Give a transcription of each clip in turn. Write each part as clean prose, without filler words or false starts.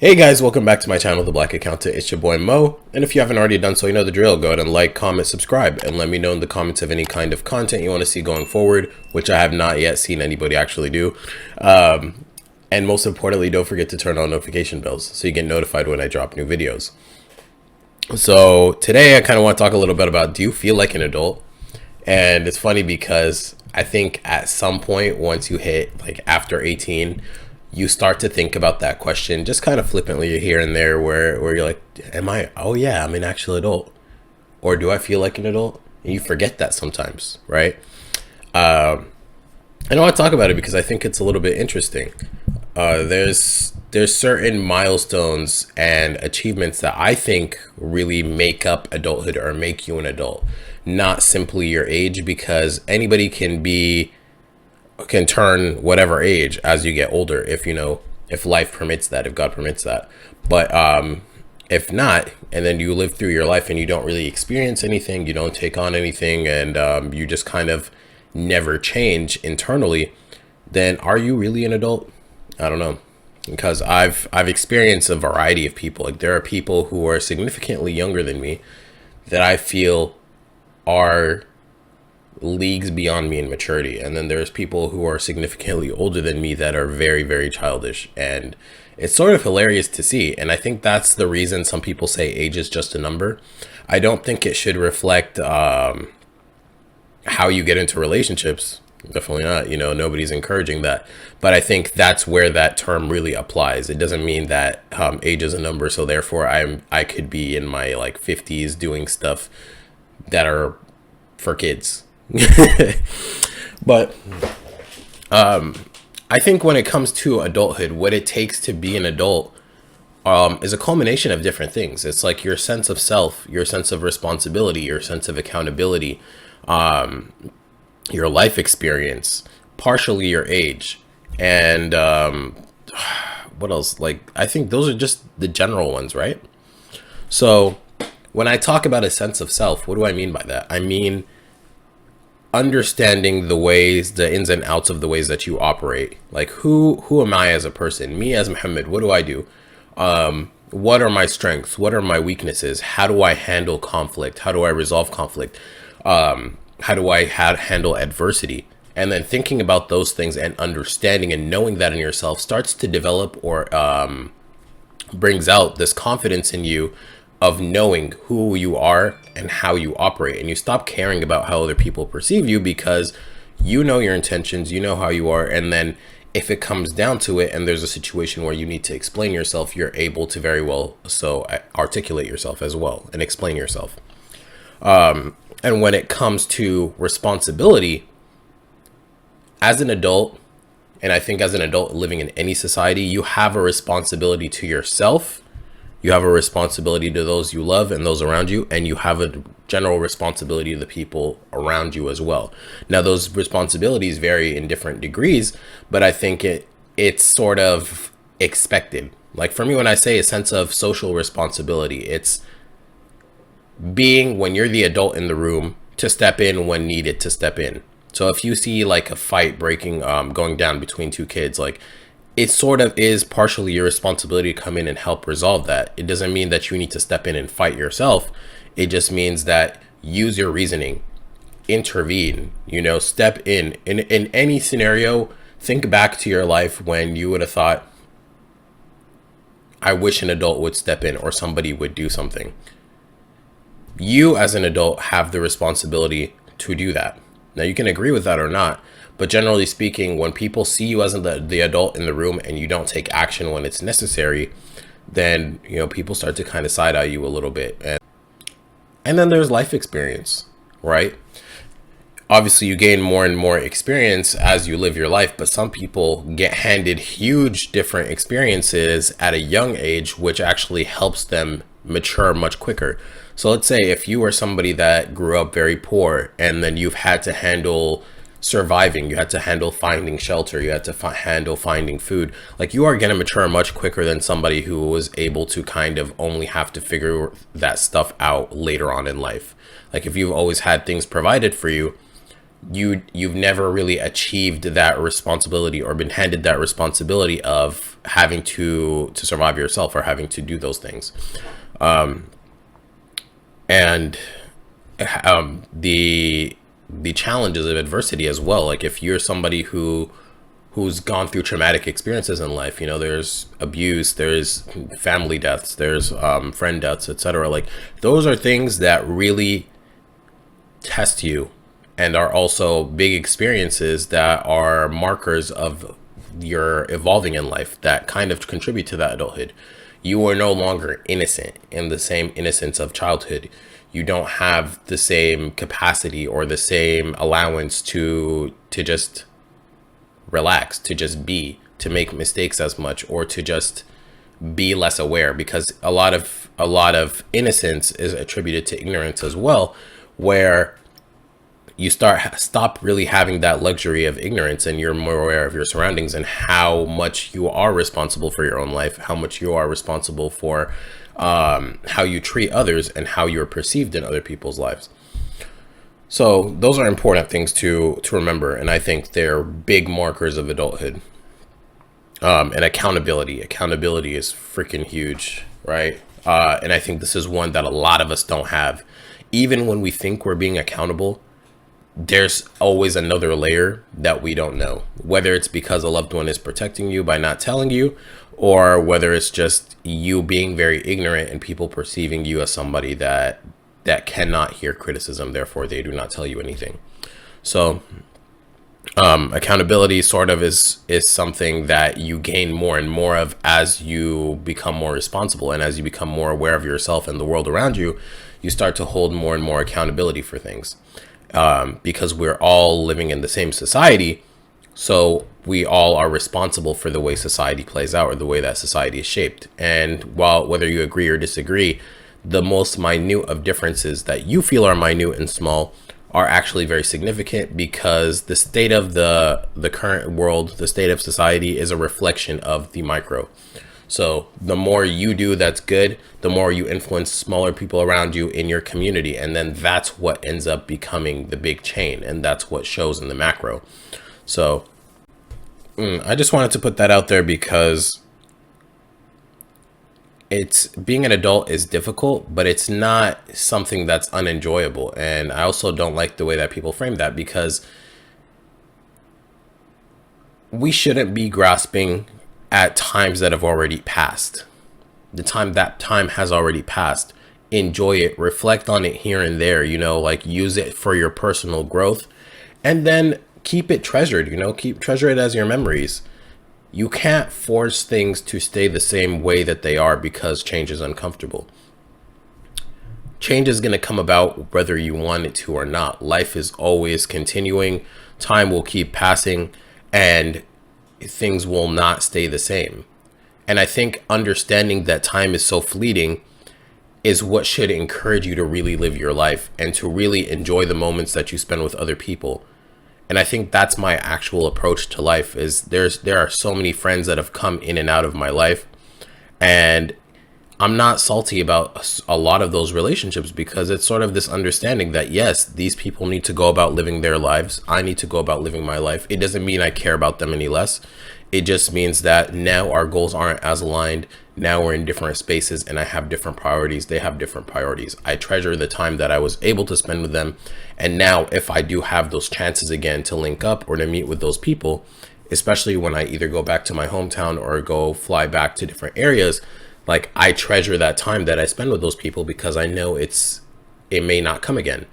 Hey guys, welcome back to my channel, The Black Accountant. It's your boy Mo, and if you haven't already done so, you know the drill. Go ahead and like, comment, subscribe, and let me know in the comments of any kind of content you want to see going forward, which I have not yet seen anybody actually do. And most importantly, don't forget to turn on notification bells so you get notified when I drop new videos. So today I kind of want to talk a little bit about, do you feel like an adult? And it's funny because I think at some point, once you hit like after 18, you start to think about that question just kind of flippantly here and there where you're like, oh yeah, I'm an actual adult, or do I feel like an adult? And you forget that sometimes, right? I want to talk about it because I think it's a little bit interesting. There's certain milestones and achievements that I think really make up adulthood or make you an adult, not simply your age, because anybody can turn whatever age as you get older, if life permits that, if God permits that. But if not, and then you live through your life and you don't really experience anything, you don't take on anything, and you just kind of never change internally, then are you really an adult? I don't know, because I've experienced a variety of people. Like, there are people who are significantly younger than me that I feel are leagues beyond me in maturity, and then there's people who are significantly older than me that are very, very childish, and it's sort of hilarious to see. And I think that's the reason some people say age is just a number. I don't think it should reflect how you get into relationships. Definitely not. Nobody's encouraging that, but I think that's where that term really applies. It doesn't mean that age is a number, so therefore I could be in my like 50s doing stuff that are for kids. But I think when it comes to adulthood, what it takes to be an adult is a culmination of different things. It's like your sense of self, your sense of responsibility, your sense of accountability, your life experience, partially your age, and what else? Like, I think those are just the general ones, right? So when I talk about a sense of self, what do I mean by that? I mean understanding the ins and outs of the ways that you operate. Like, who am I as a person? Me as Mohamed, what do I do? What are my strengths? What are my weaknesses? How do I handle conflict? How do I resolve conflict? How do I handle adversity? And then thinking about those things and understanding and knowing that in yourself starts to develop or brings out this confidence in you of knowing who you are and how you operate. And you stop caring about how other people perceive you, because you know your intentions, you know how you are. And then if it comes down to it and there's a situation where you need to explain yourself, you're able to very well so articulate yourself as well and explain yourself. And when it comes to responsibility, as an adult, and I think as an adult living in any society, you have a responsibility to yourself. You have a responsibility to those you love and those around you, and you have a general responsibility to the people around you as well. Now, those responsibilities vary in different degrees, but I think it's sort of expected. Like, for me, when I say a sense of social responsibility, it's being, when you're the adult in the room, to step in when needed to step in. So if you see like a fight going down between two kids, like, it sort of is partially your responsibility to come in and help resolve that. It doesn't mean that you need to step in and fight yourself. It just means that use your reasoning, intervene, step in any scenario. Think back to your life when you would have thought, I wish an adult would step in or somebody would do something. You as an adult have the responsibility to do that. Now, you can agree with that or not, but generally speaking, when people see you as the adult in the room and you don't take action when it's necessary, then, people start to kind of side-eye you a little bit. And then there's life experience, right? Obviously, you gain more and more experience as you live your life, but some people get handed huge different experiences at a young age, which actually helps them mature much quicker. So let's say if you are somebody that grew up very poor, and then you've had to handle surviving, you had to handle finding shelter, you had to handle finding food, like, you are going to mature much quicker than somebody who was able to kind of only have to figure that stuff out later on in life. Like, if you've always had things provided for you, you've never really achieved that responsibility or been handed that responsibility of having to survive yourself or having to do those things. And the challenges of adversity as well. Like if you're somebody who's gone through traumatic experiences in life, you know, there's abuse, there's family deaths, there's friend deaths, etc. Like those are things that really test you and are also big experiences that are markers of your evolving in life that kind of contribute to that adulthood. You are no longer innocent in the same innocence of childhood. You don't have the same capacity or the same allowance to just relax, to just be, to make mistakes as much, or to just be less aware, because a lot of innocence is attributed to ignorance as well, where you stop really having that luxury of ignorance, and you're more aware of your surroundings and how much you are responsible for your own life, how much you are responsible for how you treat others and how you're perceived in other people's lives. So those are important things to remember, and I think they're big markers of adulthood. And accountability is freaking huge, right? And I think this is one that a lot of us don't have. Even when we think we're being accountable, there's always another layer that we don't know, whether it's because a loved one is protecting you by not telling you, or whether it's just you being very ignorant and people perceiving you as somebody that cannot hear criticism, therefore they do not tell you anything. So accountability sort of is something that you gain more and more of as you become more responsible, and as you become more aware of yourself and the world around you, you start to hold more and more accountability for things. Because we're all living in the same society, so we all are responsible for the way society plays out or the way that society is shaped. And whether you agree or disagree, the most minute of differences that you feel are minute and small are actually very significant, because the state of the current world, the state of society, is a reflection of the micro. So the more you do that's good, the more you influence smaller people around you in your community. And then that's what ends up becoming the big chain. And that's what shows in the macro. So I just wanted to put that out there, because being an adult is difficult, but it's not something that's unenjoyable. And I also don't like the way that people frame that, because we shouldn't be grasping at times that have already passed. That time has already passed. Enjoy it, reflect on it here and there, you know, like use it for your personal growth, and then keep it treasured, you know, treasure it as your memories. You can't force things to stay the same way that they are, because change is uncomfortable. Change is going to come about whether you want it to or not. Life is always continuing. Time will keep passing, and things will not stay the same. And I think understanding that time is so fleeting is what should encourage you to really live your life and to really enjoy the moments that you spend with other people. And I think that's my actual approach to life. Is there are so many friends that have come in and out of my life, and I'm not salty about a lot of those relationships, because it's sort of this understanding that yes, these people need to go about living their lives. I need to go about living my life. It doesn't mean I care about them any less. It just means that now our goals aren't as aligned. Now we're in different spaces, and I have different priorities. They have different priorities. I treasure the time that I was able to spend with them. And now if I do have those chances again to link up or to meet with those people, especially when I either go back to my hometown or go fly back to different areas, like I treasure that time that I spend with those people, because I know it may not come again,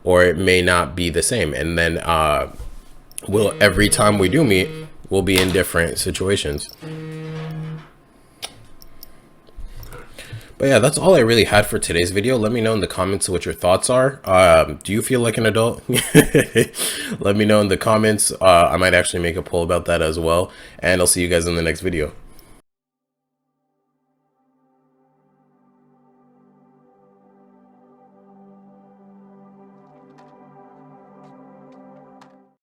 or it may not be the same. And then every time we do meet, we'll be in different situations. But yeah, that's all I really had for today's video. Let me know in the comments what your thoughts are. Do you feel like an adult? Let me know in the comments. I might actually make a poll about that as well. And I'll see you guys in the next video.